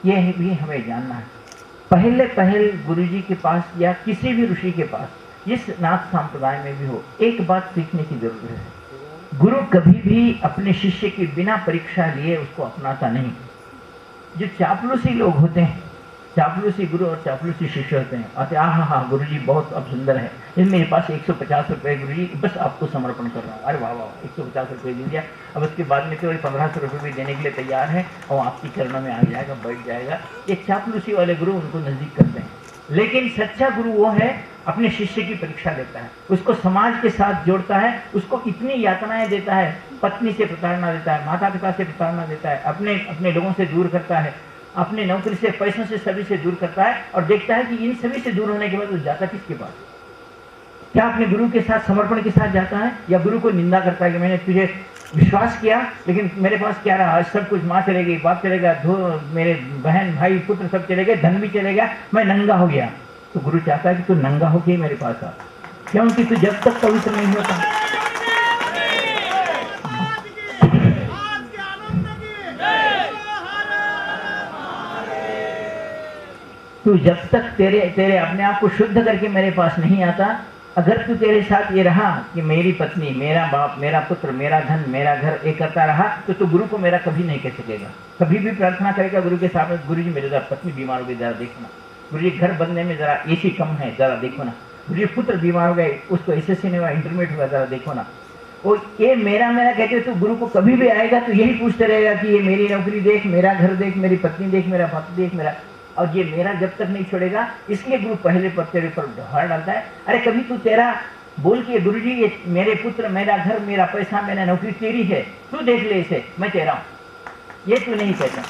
ये भी हमें जानना है। पहले गुरु जी के पास या किसी भी ऋषि के पास, इस नाथ संप्रदाय में भी हो, एक बात सीखने की जरूरत है। गुरु कभी भी अपने शिष्य की बिना परीक्षा लिए उसको अपनाता नहीं। जो चापलूसी लोग होते हैं, चापलूसी गुरु और चापलूसी शिष्य होते हैं, आते हाँ गुरु जी बहुत अब सुंदर है, मेरे पास 150 रुपये गुरु जी, बस आपको समर्पण कर रहा हूँ। अरे वाह वाह, 150 रुपये दे दिया, अब उसके बाद में तो 1500 रुपये भी देने के लिए तैयार है और आपकी चरणों में आ जाएगा, बैठ जाएगा। ये चापलूसी वाले गुरु उनको नजदीक करते हैं। लेकिन सच्चा गुरु वो है, अपने शिष्य की परीक्षा लेता है, उसको समाज के साथ जोड़ता है, उसको इतनी यातनाएं देता है, पत्नी से प्रताड़ना देता है, माता पिता से प्रताड़ना देता है, अपने लोगों से दूर करता है, अपने नौकरी से, पैसों से, सभी से दूर करता है, और देखता है कि इन सभी से दूर होने के बाद वो जाता किसके पास? क्या अपने गुरु के साथ समर्पण के साथ जाता है, या गुरु को निंदा करता है कि मैंने तुझे विश्वास किया लेकिन मेरे पास क्या रहा, सब कुछ, माँ चले गई, बाप चले गया, मेरे बहन भाई पुत्र सब चले गए, धन भी चले गया, मैं नंगा हो गया। तो गुरु चाहता है कि तू नंगा होके मेरे पास आ, क्योंकि तू जब तक पवित्र नहीं होता, तू जब तक तेरे अपने आप को शुद्ध करके मेरे पास नहीं आता, अगर तू तेरे साथ ये रहा कि मेरी पत्नी, मेरा बाप, मेरा पुत्र, मेरा धन, मेरा घर, ये करता रहा, तो तू गुरु को मेरा कभी नहीं कह सकेगा। कभी भी प्रार्थना करेगा गुरु के सामने, गुरु जी मेरे पत्नी बीमार हो गई, जरा देखो ना, गुरु जी घर बनने में जरा एसी कम है, जरा देखो ना, गुरु जी पुत्र बीमार हो गए, उसको एसएससी नहीं हुआ, इंटरमीडिएट हुआ, जरा देखो ना। और ये मेरा कहते तो गुरु को कभी भी आएगा तो यही पूछते रहेगा कि ये मेरी नौकरी देख, मेरा घर देख, मेरी पत्नी देख, मेरा पति देख, मेरा, और ये मेरा जब तक नहीं छोड़ेगा, इसलिए गुरु पहले पर तेरे पर ढाल डालता है। अरे कभी तू तेरा बोल के गुरु जी ये मेरे पुत्र, मेरा घर, मेरा पैसा, मेरा नौकरी तेरी है, तू देख ले इसे, मैं तेरा हूं, ये तू नहीं कहता,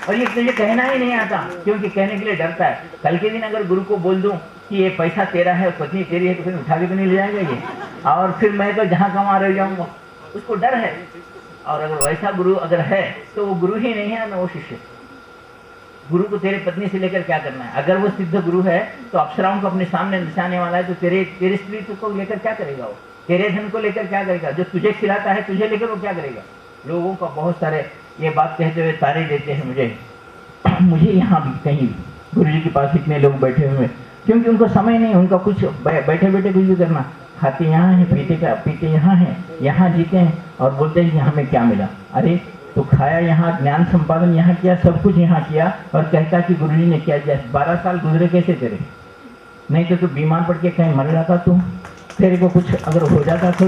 और ये तुझे कहना ही नहीं आता, क्योंकि कहने के लिए डरता है। कल के दिन अगर गुरु को बोल दूं कि ये पैसा तेरा है और पत्नी तेरी है, तो फिर उठा के तो नहीं ले जाएगा ये, और फिर मैं तो जहां कमा रह जाऊंगा, उसको डर है। और अगर वैसा गुरु अगर है तो वो गुरु ही नहीं है ना वो शिष्य। गुरु को तेरे पत्नी से लेकर क्या करना है? अगर वो सिद्ध गुरु है तो अप्सराओं को अपने सामने नचाने वाला है, तो तेरे स्त्री को लेकर क्या करेगा वो? तेरे धन को लेकर क्या करेगा? जो तुझे खिलाता है तुझे लेकर वो क्या करेगा? लोगों का बहुत सारे ये बात कहते हुए तारे देते हैं मुझे यहाँ भी कहीं गुरु जी के पास इतने लोग बैठे हुए, क्योंकि उनको समय नहीं, उनका कुछ बैठे बैठे कुछ भी करना, खाते यहाँ है, पीते यहाँ है, यहाँ जीते हैं, और बोलते हैं यहाँ में क्या मिला। अरे तो खाया यहाँ, ज्ञान संपादन यहाँ किया, सब कुछ यहाँ किया, और कहता कि गुरुजी ने क्या किया। 12 साल गुजरे कैसे तेरे? नहीं तो तू बीमार पड़ के कहीं मर जाता, तू तेरे को कुछ अगर हो जाता तो।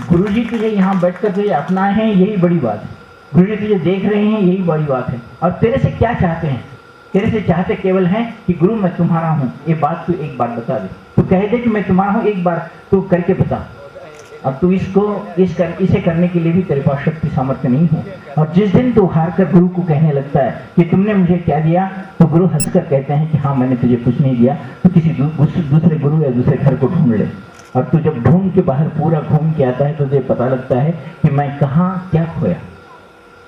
गुरुजी तुझे यहाँ बैठकर तुझे अपनाए हैं, यही बड़ी बात है। गुरुजी तुझे देख रहे हैं, यही बड़ी बात है। और तेरे से क्या चाहते हैं? तेरे से चाहते केवल हैं कि गुरु मैं तुम्हारा हूँ, ये बात तू एक बार बता दे। तू कह दे कि मैं तुम्हारा हूँ, एक बार तू करके बता। अब तू इसे करने के लिए भी तेरे पास शक्ति सामर्थ्य नहीं है। और जिस दिन तू हार कर गुरु को कहने लगता है कि तुमने मुझे क्या दिया, तो गुरु हंसकर कहते हैं कि हाँ मैंने तुझे कुछ नहीं दिया, तो किसी दूसरे गुरु या दूसरे घर को ढूंढ ले। और तू जब ढूंढ के बाहर पूरा घूम के आता है तो तुझे पता लगता है कि मैं कहाँ क्या खोया,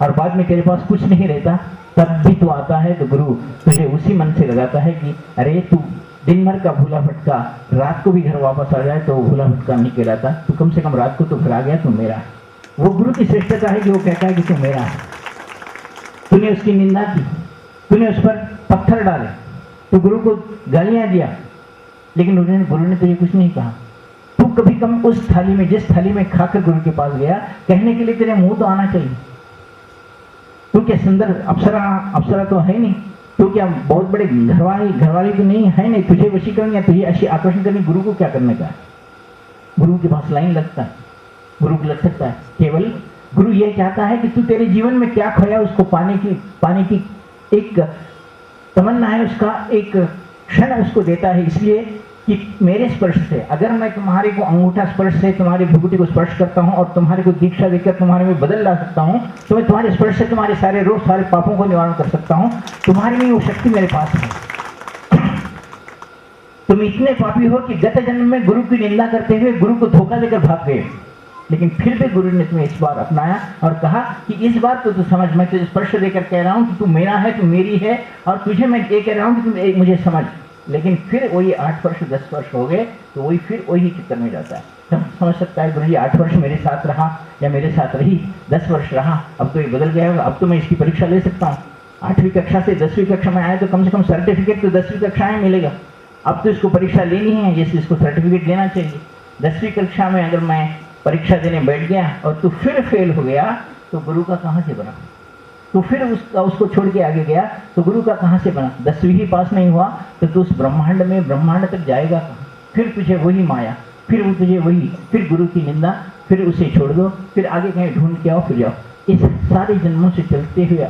और बाद में तेरे पास कुछ नहीं रहता, तब भी तू आता है तो गुरु तुझे उसी मन से लगाता है कि अरे तू दिन भर का भूला भटका, रात को भी घर वापस आ जाए तो भूला भटका नहीं कहलाता, तू कम से कम रात को तो घर आ गया, तू मेरा है। वो गुरु की श्रेष्ठता है कि वो कहता है कि तू मेरा है। तूने उसकी निंदा की, तूने उस पर पत्थर डाले, तो गुरु को गालियां दिया, लेकिन गुरु ने तुझे कुछ नहीं कहा। तू कभी कम उस थाली में, जिस थाली में खाकर गुरु के पास गया, कहने के लिए तेरे मुंह तो आना चाहिए। तू क्या सुंदर अप्सरा तो है नहीं, तो क्या बहुत बड़े घरवाली तो नहीं है नहीं, तुझे वशीकरण या तुझे ऐसी आकर्षण करनी, गुरु को क्या करने का है? गुरु के पास लाइन लगता है, गुरु को लग सकता है। केवल गुरु ये चाहता है कि तू तेरे जीवन में क्या खोया उसको पाने की एक तमन्ना है, उसका एक क्षण उसको देता है, इसलिए कि मेरे स्पर्श से, अगर मैं तुम्हारे को अंगूठा स्पर्श से तुम्हारी भुगुटी को स्पर्श करता हूं और तुम्हारे को दीक्षा देकर तुम्हारे में बदल ला सकता हूं, तो मैं तुम्हारे स्पर्श से तुम्हारे सारे रोग, सारे पापों को निवारण कर सकता हूं। तुम्हारी में वो शक्ति मेरे पास है। तुम इतने पापी हो कि गत जन्म में गुरु की निंदा करते हुए गुरु को धोखा देकर भाग गए, लेकिन फिर भी गुरु ने तुम्हें इस बार अपनाया और कहा कि इस बार तो तू समझ, मैं तुझे स्पर्श देकर कह रहा हूं कि तू मेरा है, तू मेरी है, और तुझे मैं ये कह रहा हूं कि तुम मुझे समझ। लेकिन फिर वही 8 वर्ष 10 वर्ष हो गए, तो वही फिर वही चक्कर में जाता है। तब समझ सकता है गुरु जी 8 वर्ष मेरे साथ रहा या मेरे साथ रही, 10 वर्ष रहा, अब तो ये बदल गया होगा, अब तो मैं इसकी परीक्षा ले सकता हूँ। 8वीं कक्षा से 10वीं कक्षा में आए तो कम से कम सर्टिफिकेट तो 10वीं कक्षा में मिलेगा। अब तो इसको परीक्षा लेनी है, जैसे इसको सर्टिफिकेट देना चाहिए। 10वीं कक्षा में अगर मैं परीक्षा देने बैठ गया और तू फिर फेल हो गया तो गुरु का कहाँ से बना? तो फिर उसको छोड़ के आगे गया तो गुरु का कहाँ से बना? 10वीं ही पास नहीं हुआ तो तू उस ब्रह्मांड तक जाएगा कहाँ? फिर तुझे वही माया, फिर वो तुझे वही, फिर गुरु की निंदा, फिर उसे छोड़ दो, फिर आगे कहीं ढूंढ के आओ, फिर जाओ। इस सारे जन्मों से चलते हुए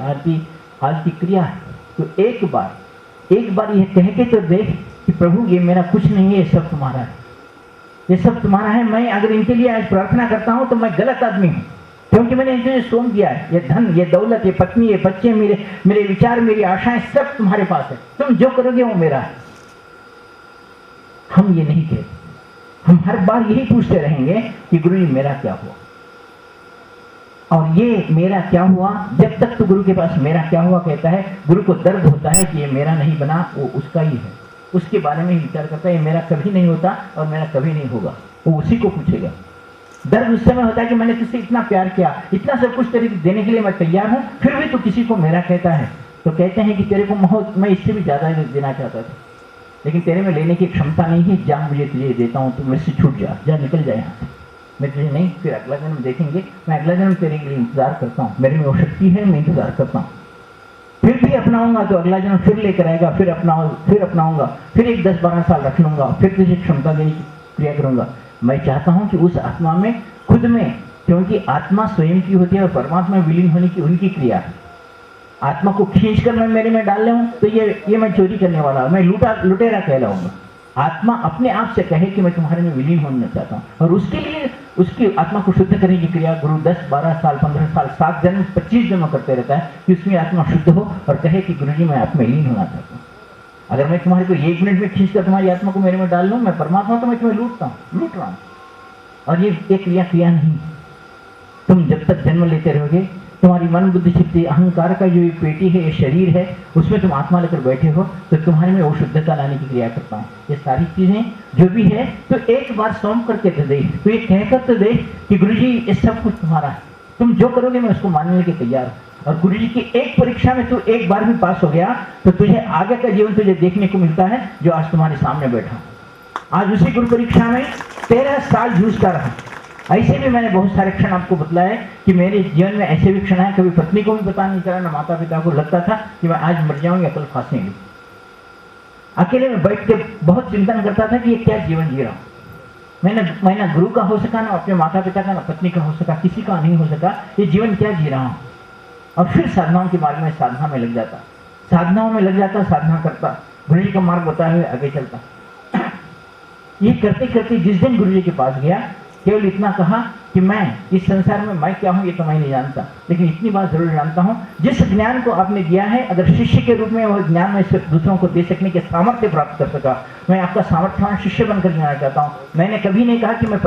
आज की क्रिया है। तो एक बार ये कह के तो देख कि प्रभु ये मेरा कुछ नहीं है, ये सब तुम्हारा है, ये सब तुम्हारा है। मैं अगर इनके लिए आज प्रार्थना करता हूँ तो मैं गलत आदमी हूँ, क्योंकि मैंने इनको सौंप दिया है। ये धन, ये दौलत, ये पत्नी, ये बच्चे, मेरे विचार, मेरी आशाएं सब तुम्हारे पास है। तुम जो करोगे वो मेरा है। हम ये नहीं कहते, हम हर बार यही पूछते रहेंगे कि गुरु जी मेरा क्या हुआ? और ये मेरा क्या हुआ, जब तक तो गुरु के पास मेरा क्या हुआ कहता है, गुरु को दर्द होता है कि ये मेरा नहीं बना, वो उसका ही है, उसके बारे में ही विचार करता है। ये मेरा कभी नहीं होता और मेरा कभी नहीं होगा, वो उसी को पूछेगा। दर्द उस समय होता है कि मैंने तुझसे इतना प्यार किया, इतना सब कुछ तेरे देने के लिए मैं तैयार हूं, फिर भी तू किसी को मेरा कहता है। तो कहते हैं कि तेरे को मैं इससे भी ज्यादा देना चाहता था, लेकिन तेरे में लेने की क्षमता नहीं है। जा, मुझे तुझे देता हूँ, तू मेरे से छूट जा, निकल जाए यहाँ से। मैं तुझे नहीं, फिर अगला जन्म देखेंगे, मैं अगला जन्म तेरे लिए इंतजार करता हूँ, मेरे में वो शक्ति है, मैं इंतजार करता हूँ। फिर भी अपनाऊंगा तो अगला जन्म फिर लेकर आएगा, फिर अपनाऊंगा, फिर एक 10-12 साल रख लूंगा, फिर तुझे क्षमता देने की क्रिया करूंगा। मैं चाहता हूं कि उस आत्मा में, खुद में, क्योंकि आत्मा स्वयं की होती है और परमात्मा विलीन होने की उनकी क्रिया है। आत्मा को खींचकर मैं मेरे में डाल लूं तो ये मैं चोरी करने वाला, मैं लुटेरा कहलाऊंगा। आत्मा अपने आप से कहे कि मैं तुम्हारे में विलीन होना चाहता हूं, और उसके लिए उसकी आत्मा को शुद्ध करने की क्रिया गुरु 10-12 साल, 15 साल, 7 जन्म, 25 जन्म करते रहता है कि उसकी आत्मा शुद्ध हो और कहे कि गुरु जी मैं आप में लीन होना चाहता हूँ। अगर मैं तुम्हारे को 1 मिनट में खींचकर तुम्हारी आत्मा को मेरे में डाल लूं, मैं परमात्मा तो मैं तुम्हें लूट रहा हूं। और ये एक क्रिया नहीं। तुम जब तक जन्म लेते रहोगे, तुम्हारी मन, बुद्धि, चित्त, अहंकार का जो ये पेटी है, ये शरीर है, उसमें तुम आत्मा लेकर बैठे हो, तो तुम्हारे में वो शुद्धता लाने की क्रिया करता हूँ। ये सारी चीजें जो भी है, तो एक बार सौंप करके तो दे, तो ये कहकर तो दे कि गुरु जी ये सब कुछ तुम्हारा है, तुम जो करोगे मैं उसको मानने के तैयार हूँ। और गुरु जी की एक परीक्षा में तू एक बार भी पास हो गया तो तुझे आगे का जीवन तुझे देखने को मिलता है, जो आज तुम्हारे सामने बैठा। आज उसी गुरु परीक्षा में 13 साल जूझता रहा। ऐसे भी मैंने बहुत सारे क्षण आपको बतलाए कि मेरे जीवन में ऐसे भी क्षण है, कभी पत्नी को भी पता नहीं चला, ना माता पिता को। लगता था कि मैं आज मर जाऊंगी, कल फांसी लूं। अकेले में बैठ के बहुत चिंतन करता था कि ये क्या जीवन जी रहा हूं। मैं ना गुरु का हो सका, ना अपने माता पिता का, ना पत्नी का हो सका, किसी का नहीं हो सका। ये जीवन क्या जी रहा हूं। और फिर साधनाओं के मार्ग में, साधना में लग जाता, साधना करता, गुरु जी का मार्ग बताए हुए आगे चलता। ये करते करते जिस दिन गुरु जी के पास गया, केवल इतना कहा कि मैं इस संसार में मैं क्या हूं ये तो मैं नहीं जानता, लेकिन इतनी बात जरूर जानता हूं, जिस ज्ञान को आपने दिया है, अगर शिष्य के रूप में वह ज्ञान मैं सिर्फ दूसरों को दे सकने के सामर्थ्य प्राप्त कर सका, मैं आपका सामर्थ्यवान शिष्य बनकर जाना चाहता हूं। मैंने कभी नहीं कहा कि मैं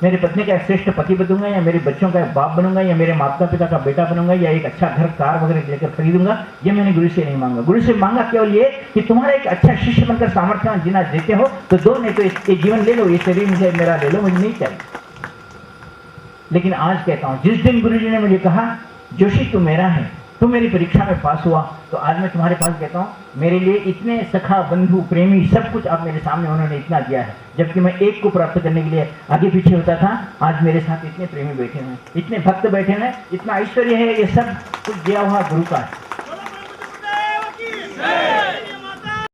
मेरे पत्नी का श्रेष्ठ पति बनूंगा, या मेरे बच्चों का बाप बनूंगा, या मेरे माता पिता का बेटा बनूंगा, या एक अच्छा घर, कार वगैरह लेकर खरीदूंगा। ये मैंने गुरु से नहीं मांगा। गुरु से मांगा केवल ये कि तुम्हारा एक अच्छा शिष्य बनकर सामर्थ्यवान जीना देते हो तो दो, नहीं तो ये जीवन ले लो, ये शरीर मुझे मेरा ले लो, मुझे नहीं चाहिए। लेकिन आज कहता हूं, जिस दिन गुरु जी ने मुझे कहा जोशी तू मेरा है, तू मेरी परीक्षा में पास हुआ, तो आज मैं तुम्हारे पास कहता हूं, मेरे लिए इतने सखा, बंधु, प्रेमी सब कुछ आप मेरे सामने उन्होंने इतना दिया है। जबकि मैं एक को प्राप्त करने के लिए आगे पीछे होता था, आज मेरे साथ इतने प्रेमी बैठे हुए, इतने भक्त बैठे हुए, इतना ऐश्वर्य है, ये सब कुछ दिया हुआ गुरु का है।